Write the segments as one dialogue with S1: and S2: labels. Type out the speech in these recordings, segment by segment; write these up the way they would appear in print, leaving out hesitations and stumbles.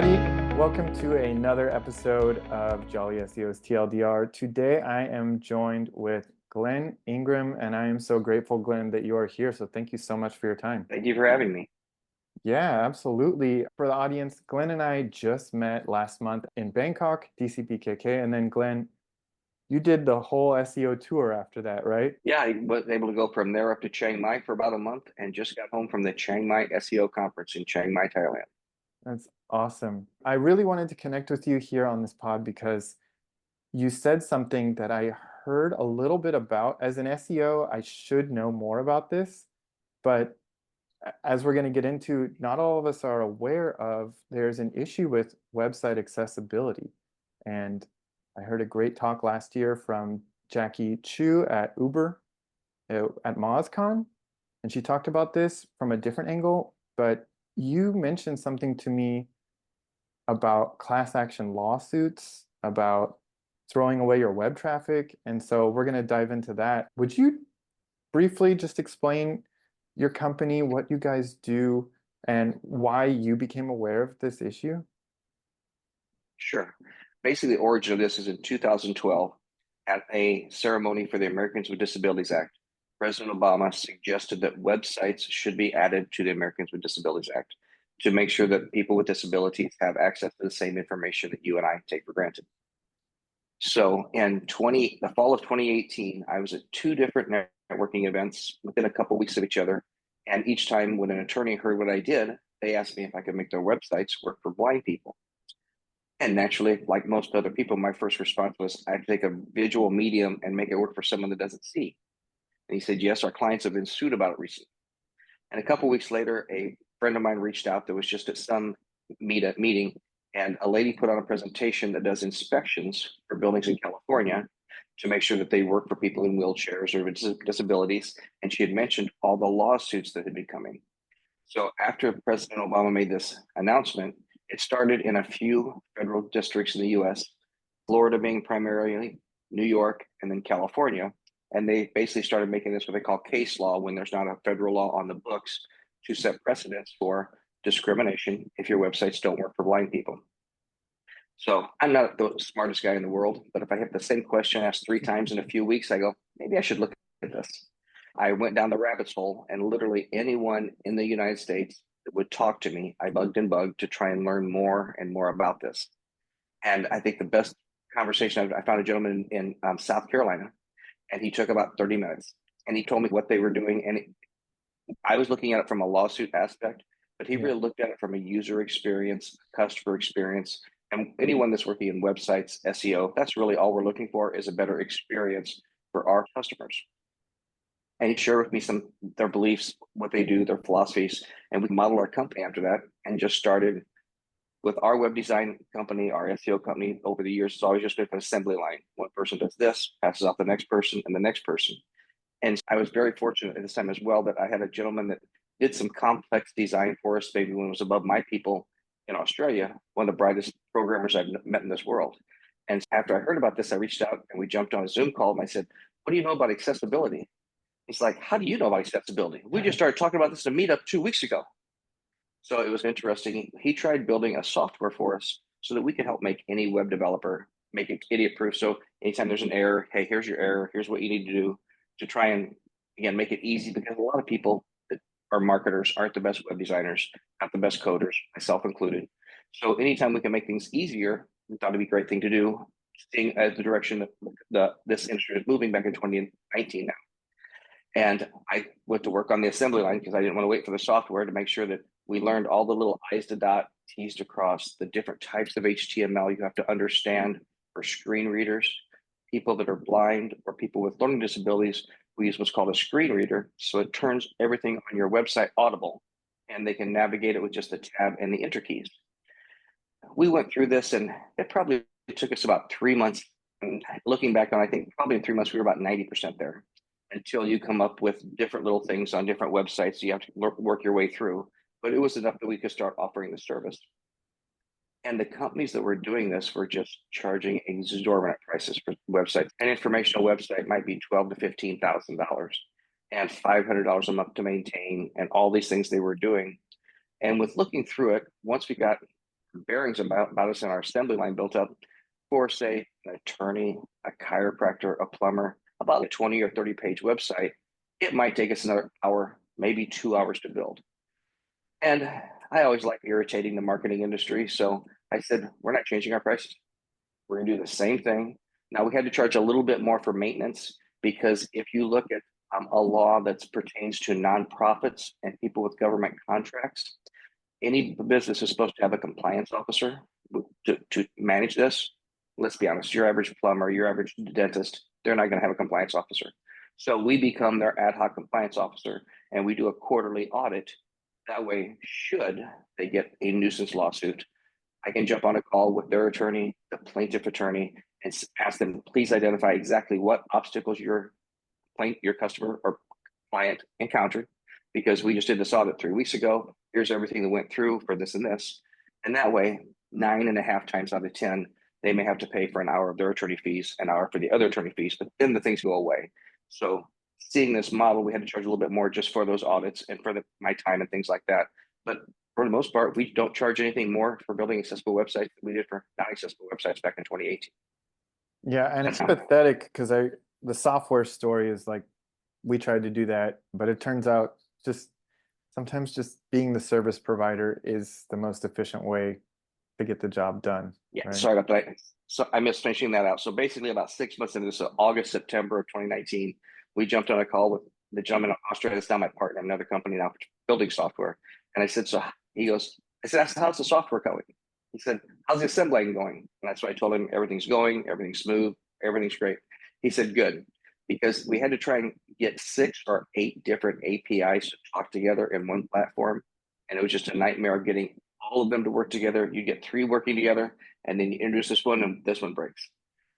S1: everybody. Welcome to another episode of Jolly SEO's TLDR. Today, I am joined with Glen Ingram, and I am so grateful, Glen, that you are here. So thank you so much for your time.
S2: Thank you for having me.
S1: Yeah, absolutely. For the audience, Glen and I just met last month in Bangkok, DCPKK, and then Glen, you did the whole SEO tour after that, right?
S2: Yeah, I was able to go from there up to Chiang Mai for about a month and just got home from the Chiang Mai SEO conference in Chiang Mai, Thailand.
S1: That's awesome. I really wanted to connect with you here on this pod because you said something that I heard a little bit about. As an SEO, I should know more about this, but as we're going to get into, not all of us are aware of there's an issue with website accessibility. And I heard a great talk last year from Jackie Chu at Uber at MozCon, and she talked about this from a different angle, but you mentioned something to me about class action lawsuits, about throwing away your web traffic. And so we're going to dive into that. Would you briefly just explain your company, what you guys do, and why you became aware of this issue?
S2: Sure. Basically, the origin of this is in 2012 at a ceremony for the Americans with Disabilities Act. President Obama suggested that websites should be added to the Americans with Disabilities Act to make sure that people with disabilities have access to the same information that you and I take for granted. So in the fall of 2018, I was at two different networking events within a couple of weeks of each other. And each time when an attorney heard what I did, they asked me if I could make their websites work for blind people. And naturally, like most other people, my first response was I'd take a visual medium and make it work for someone that doesn't see. And he said, yes, our clients have been sued about it recently. And a couple of weeks later, a friend of mine reached out that was just at some meeting, and a lady put on a presentation that does inspections for buildings in California to make sure that they work for people in wheelchairs or with disabilities. And she had mentioned all the lawsuits that had been coming. So after President Obama made this announcement, it started in a few federal districts in the US, Florida being primarily, New York, and then California. And they basically started making this what they call case law when there's not a federal law on the books to set precedents for discrimination if your websites don't work for blind people. So I'm not the smartest guy in the world, but if I have the same question asked 3 times in a few weeks, I go, maybe I should look at this. I went down the rabbit's hole, and literally anyone in the United States that would talk to me, I bugged and bugged to try and learn more and more about this. And I think the best conversation, I found a gentleman in South Carolina, and he took about 30 minutes, and he told me what they were doing. And I was looking at it from a lawsuit aspect, but he really looked at it from a user experience, customer experience. And anyone that's working in websites, SEO, that's really all we're looking for, is a better experience for our customers. And he shared with me their beliefs, what they do, their philosophies, and we modeled our company after that and just started with our web design company, our SEO company. Over the years, it's always just been an assembly line. One person does this, passes off the next person and the next person. And I was very fortunate at this time as well that I had a gentleman that did some complex design for us, maybe when it was above my people in Australia, one of the brightest programmers I've met in this world. And after I heard about this, I reached out and we jumped on a Zoom call and I said, what do you know about accessibility? He's like, how do you know about accessibility? We just started talking about this in a meetup 2 weeks ago. So it was interesting. He tried building a software for us so that we could help make any web developer make it idiot proof. So anytime there's an error, hey, here's your error. Here's what you need to do to try and, again, make it easy, because a lot of people that are marketers aren't the best web designers, not the best coders, myself included. So anytime we can make things easier, we thought it'd be a great thing to do, seeing as the direction that this industry is moving back in 2019 now. And I went to work on the assembly line because I didn't want to wait for the software, to make sure that we learned all the little I's to dot, T's to cross, the different types of HTML you have to understand for screen readers, people that are blind or people with learning disabilities. We use what's called a screen reader. So it turns everything on your website audible, and they can navigate it with just the tab and the enter keys. We went through this, and it probably took us about 3 months. And looking back on, I think probably in 3 months, we were about 90% there, until you come up with different little things on different websites you have to work your way through. But it was enough that we could start offering the service. And the companies that were doing this were just charging exorbitant prices for websites. An informational website might be $12,000 to $15,000 and $500 a month to maintain, and all these things they were doing. And with looking through it, once we got bearings about us in our assembly line built up for, say, an attorney, a chiropractor, a plumber, about a 20 or 30 page website, it might take us another hour, maybe 2 hours to build. And I always like irritating the marketing industry. So I said, we're not changing our prices. We're going to do the same thing. Now, we had to charge a little bit more for maintenance because if you look at a law that pertains to nonprofits and people with government contracts, any business is supposed to have a compliance officer to manage this. Let's be honest, your average plumber, your average dentist, they're not going to have a compliance officer. So we become their ad hoc compliance officer and we do a quarterly audit. That way, should they get a nuisance lawsuit, I can jump on a call with their attorney, the plaintiff attorney, and ask them, please identify exactly what obstacles your customer or client encountered, because we just did this audit 3 weeks ago. Here's everything that went through for this and this. And that way, 9.5 times out of 10, they may have to pay for an hour of their attorney fees, an hour for the other attorney fees, but then the things go away. So seeing this model, we had to charge a little bit more just for those audits and for my time and things like that. But for the most part, we don't charge anything more for building accessible websites than we did for non-accessible websites back in 2018.
S1: Yeah, and
S2: That's
S1: it's
S2: how.
S1: pathetic because the software story is like we tried to do that, but it turns out just sometimes just being the service provider is the most efficient way to get the job done,
S2: Yeah,
S1: right?
S2: sorry about that. So I missed finishing that out. So basically, about 6 months into this, so August, September of 2019, we jumped on a call with the gentleman in Australia that's now my partner, another company now for building software. And I said, so he goes, I said, how's the software going? He said, how's the assembling going? And that's why I told him everything's going, everything's smooth, everything's great. He said, good. Because we had to try and get 6 or 8 different APIs to talk together in one platform. And it was just a nightmare getting all of them to work together. You get 3 working together, and then you introduce this one, and this one breaks.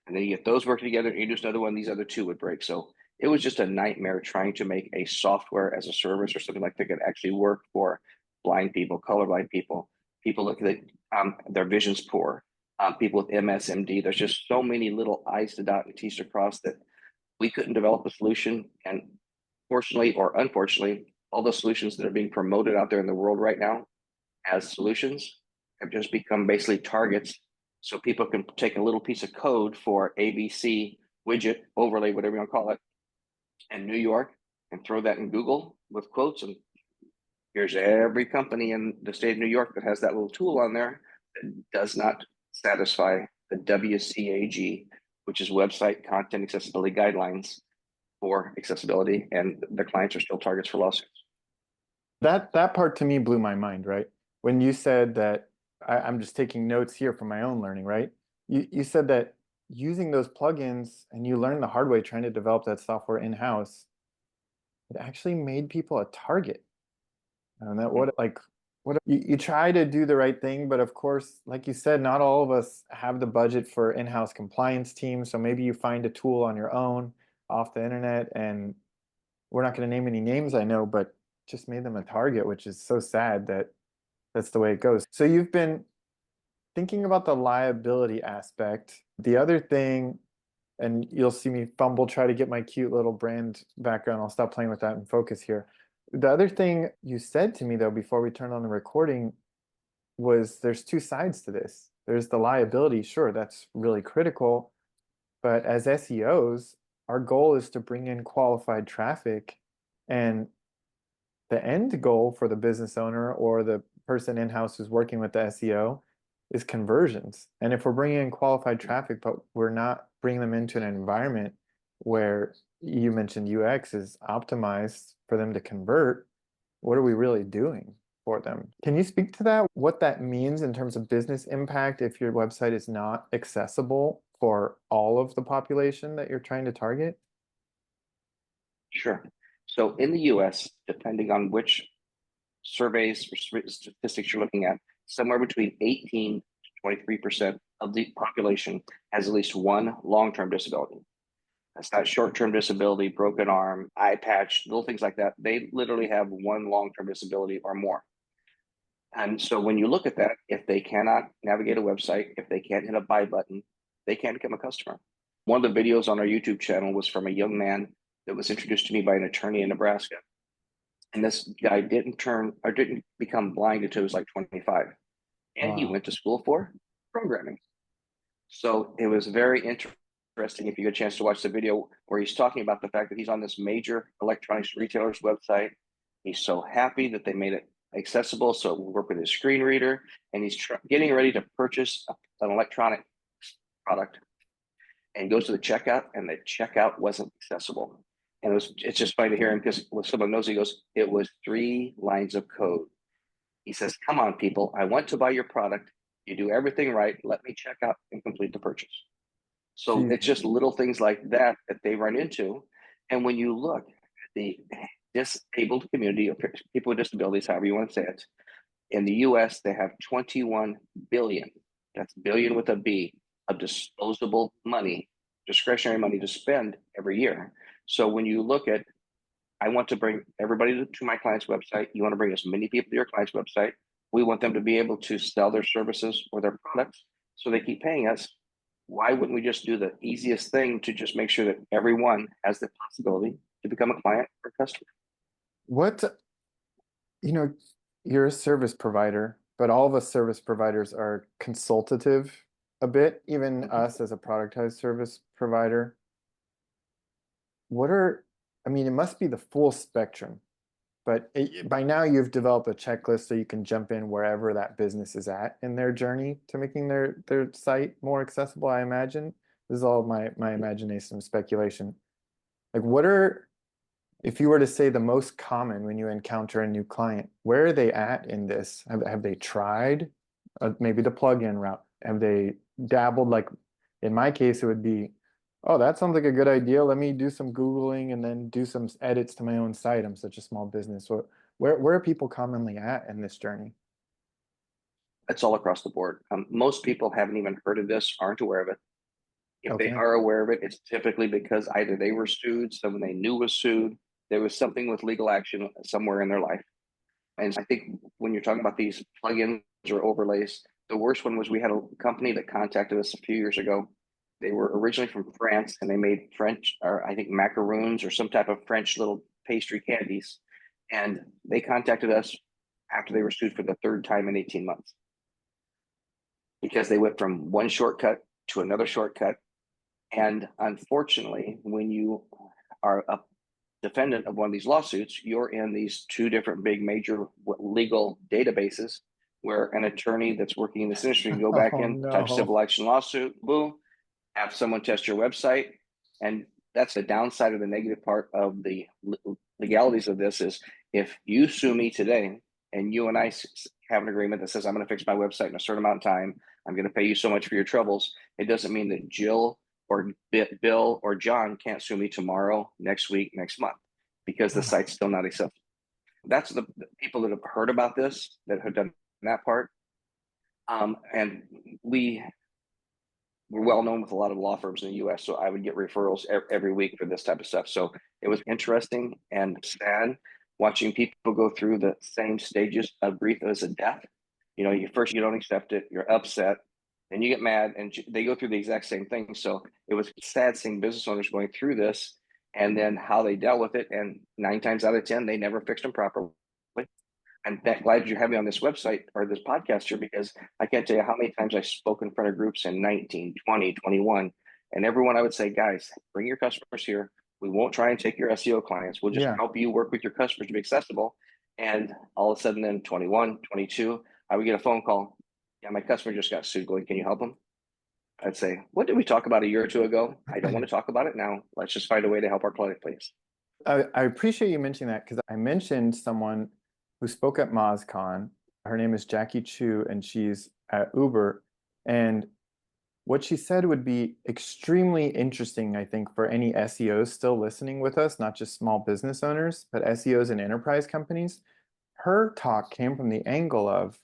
S2: And then you get those working together, and you introduce another one, these other 2 would break. So it was just a nightmare trying to make a software as a service or something like that could actually work for blind people, colorblind people, people that their vision's poor, people with MSMD. There's just so many little I's to dot and T's to cross that we couldn't develop a solution. And fortunately or unfortunately, all the solutions that are being promoted out there in the world right now as solutions have just become basically targets. So people can take a little piece of code for ABC widget overlay, whatever you want to call it, in New York and throw that in Google with quotes. And here's every company in the state of New York that has that little tool on there that does not satisfy the WCAG, which is Website Content Accessibility Guidelines for accessibility. And the clients are still targets for lawsuits.
S1: That part to me blew my mind, right? When you said that, I'm just taking notes here from my own learning, right? You said that using those plugins, and you learned the hard way trying to develop that software in-house, it actually made people a target. And that what you try to do the right thing, but of course, like you said, not all of us have the budget for in-house compliance teams. So maybe you find a tool on your own off the internet, and we're not going to name any names, I know, but just made them a target, which is so sad that that's the way it goes. So you've been thinking about the liability aspect. The other thing, and you'll see me fumble, try to get my cute little brand background. I'll stop playing with that and focus here. The other thing you said to me, though, before we turned on the recording, was there's 2 sides to this. There's the liability, sure, that's really critical. But as SEOs, our goal is to bring in qualified traffic. And the end goal for the business owner or the person in-house who's working with the SEO is conversions. And if we're bringing in qualified traffic, but we're not bringing them into an environment where you mentioned UX is optimized for them to convert, what are we really doing for them? Can you speak to that? What that means in terms of business impact if your website is not accessible for all of the population that you're trying to target?
S2: Sure. So in the US, depending on which surveys or statistics you're looking at, somewhere between 18 to 23% of the population has at least one long-term disability. That's not short-term disability, broken arm, eye patch, little things like that. They literally have one long-term disability or more. And so when you look at that, if they cannot navigate a website, if they can't hit a buy button, they can't become a customer. One of the videos on our YouTube channel was from a young man that was introduced to me by an attorney in Nebraska. And this guy didn't become blind until he was like 25. and he
S1: Wow.
S2: went to school for programming. So it was very interesting if you get a chance to watch the video where he's talking about the fact that he's on this major electronics retailer's website. He's so happy that they made it accessible so it will work with his screen reader, and he's getting ready to purchase an electronic product and goes to the checkout, and the checkout wasn't accessible. And it's just funny to hear him because when someone knows, he goes, it was 3 lines of code. He says, come on, people, I want to buy your product. You do everything right. Let me check out and complete the purchase. So it's
S1: Jesus.
S2: just little things like that that they run into. And when you look at the disabled community, or people with disabilities, however you want to say it, in the US, they have 21 billion, that's billion with a B, of disposable money, discretionary money to spend every year. So when you look at, I want to bring everybody to my client's website, you want to bring as many people to your client's website. We want them to be able to sell their services or their products, so they keep paying us. Why wouldn't we just do the easiest thing to just make sure that everyone has the possibility to become a client or customer?
S1: What, you know, you're a service provider, but all of us service providers are consultative a bit, even us as a productized service provider. What are, I mean, it must be the full spectrum, but by now you've developed a checklist so you can jump in wherever that business is at in their journey to making their site more accessible, I imagine. This is all my imagination and speculation. Like, what are, if you were to say the most common when you encounter a new client, where are they at in this? Have they tried maybe the plugin route? Have they dabbled? Like in my case, it would be, oh, that sounds like a good idea. Let me do some Googling and then do some edits to my own site. I'm such a small business. So where are people commonly at in this journey?
S2: It's all across the board. Most people haven't even heard of this, aren't aware of it. If they
S1: Okay.
S2: are aware of it, it's typically because either they were sued, someone they knew was sued, there was something with legal action somewhere in their life. And I think when you're talking about these plugins or overlays, the worst one was we had a company that contacted us a few years ago. They were originally from France, and they made French, or I think macaroons or some type of French little pastry candies. And they contacted us after they were sued for the 3rd time in 18 months, because they went from one shortcut to another shortcut. And unfortunately, when you are a defendant of one of these lawsuits, you're in these 2 different big major legal databases where an attorney that's working in this industry can go back
S1: Oh
S2: in, type
S1: no.
S2: civil action lawsuit, boom, have someone test your website. And that's the downside, of the negative part of the legalities of this is, if you sue me today and you and I have an agreement that says I'm going to fix my website in a certain amount of time, I'm going to pay you so much for your troubles, it doesn't mean that Jill or Bill or John can't sue me tomorrow, next week, next month, because the site's still not acceptable. That's the people that have heard about this, that have done that part. And we're well known with a lot of law firms in the US. So I would get referrals every week for this type of stuff. So it was interesting and sad watching people go through the same stages of grief as a death. You know, you don't accept it, you're upset, then you get mad, and they go through the exact same thing. So it was sad seeing business owners going through this, and then how they dealt with it. And 9 times out of 10, they never fixed them properly. I'm glad you have me on this website or this podcast here, because I can't tell you how many times I spoke in front of groups in 19, 20, 21. And everyone, I would say, guys, bring your customers here. We won't try and take your SEO clients. We'll just
S1: Yeah.
S2: help you work with your customers to be accessible. And all of a sudden, then 21, 22, I would get a phone call. Yeah, my customer just got sued. Going, can you help them? I'd say, what did we talk about a year or 2 ago? I don't want to talk about it now. Let's just find a way to help our client, please.
S1: I appreciate you mentioning that because I mentioned someone who spoke at MozCon. Her name is Jackie Chu, and she's at Uber. And what she said would be extremely interesting, I think, for any SEOs still listening with us, not just small business owners, but SEOs and enterprise companies. Her talk came from the angle of,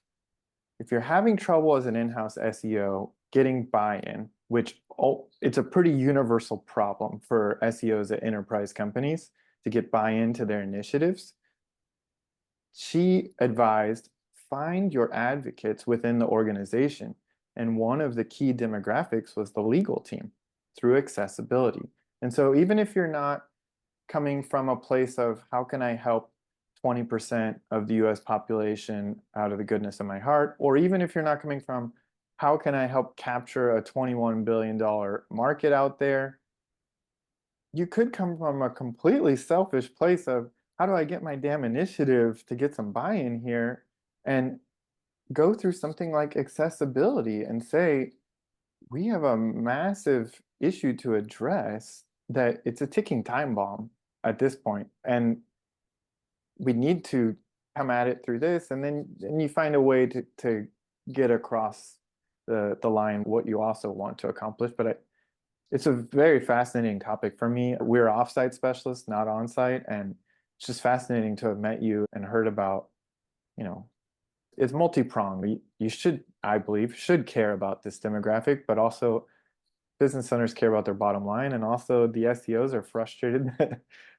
S1: if you're having trouble as an in-house SEO getting buy-in, which it's a pretty universal problem for SEOs at enterprise companies to get buy-in to their initiatives, she advised find your advocates within the organization. And one of the key demographics was the legal team through accessibility. And so even if you're not coming from a place of how can I help 20% of the US population out of the goodness of my heart, or even if you're not coming from, how can I help capture a $21 billion market out there? You could come from a completely selfish place of, how do I get my damn initiative to get some buy-in here, and go through something like accessibility and say, we have a massive issue to address, that it's a ticking time bomb at this point, and we need to come at it through this, and then you find a way to get across the line what you also want to accomplish. But it's a very fascinating topic for me. We're offsite specialists, not onsite, and it's just fascinating to have met you and heard about, you know, it's multi-pronged. You should, I believe, should care about this demographic, but also business owners care about their bottom line, and also the SEOs are frustrated.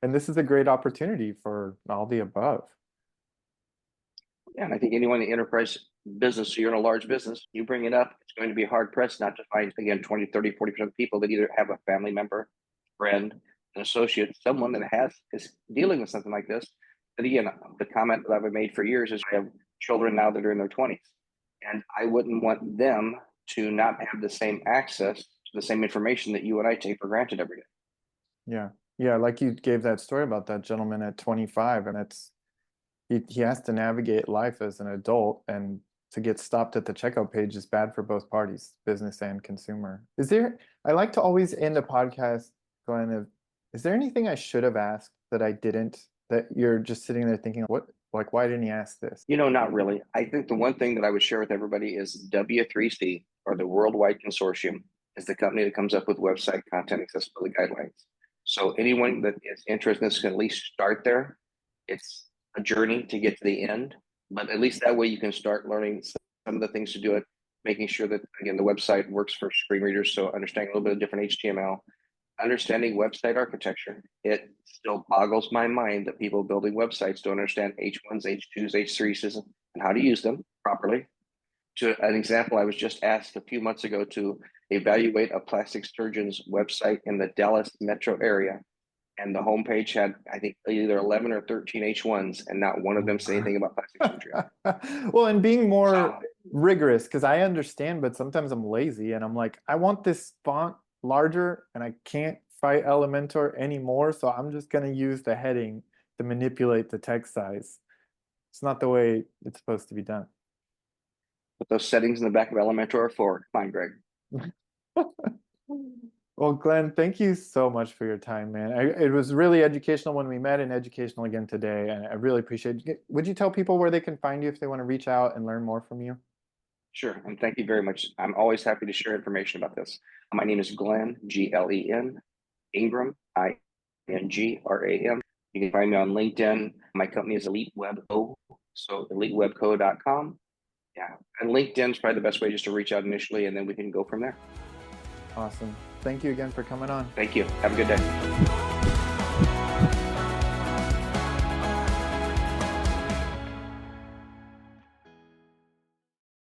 S1: And this is a great opportunity for all the above.
S2: Yeah, and I think anyone in the enterprise business, so you're in a large business, you bring it up, it's going to be hard pressed not to find, again, 20, 30, 40% of people that either have a family member, friend, an associate, someone that is dealing with something like this. And again, the comment that I've made for years is I have children now that are in their 20s, and I wouldn't want them to not have the same access to the same information that you and I take for granted every day.
S1: Yeah. Yeah, like you gave that story about that gentleman at 25, and it's he has to navigate life as an adult, and to get stopped at the checkout page is bad for both parties, business and consumer. I like to always end a podcast, Glenn, is there anything I should have asked that I didn't, that you're just sitting there thinking, why didn't he ask this?
S2: Not really. I think the one thing that I would share with everybody is W3C, or the Worldwide Consortium, is the company that comes up with website content accessibility guidelines. So anyone that is interested in this can at least start there. It's a journey to get to the end, but at least that way you can start learning some of the things to do it, making sure that, again, the website works for screen readers. So understanding a little bit of different HTML, understanding website architecture. It still boggles my mind that people building websites don't understand H1s, H2s, H3s, and how to use them properly. To an example, I was just asked a few months ago to evaluate a plastic surgeon's website in the Dallas metro area. And the homepage had, I think, either 11 or 13 H1s, and not one of them said anything about plastic surgery.
S1: Well, and being more rigorous, because I understand, but sometimes I'm lazy and I'm like, I want this font larger and I can't fight Elementor anymore, so I'm just going to use the heading to manipulate the text size. It's not the way it's supposed to be done.
S2: But those settings in the back of Elementor are for. Fine, Greg.
S1: Well, Glenn, thank you so much for your time, man. It was really educational when we met, and educational again today, and I really appreciate it. Would you tell people where they can find you if they want to reach out and learn more from you?
S2: Sure, and thank you very much. I'm always happy to share information about this. My name is Glen, Glen, Ingram, Ingram. You can find me on LinkedIn. My company is Elite Web Co, so elitewebco.com. Yeah, and LinkedIn is probably the best way just to reach out initially, and then we can go from there.
S1: Awesome. Thank you again for coming on.
S2: Thank you. Have a good day.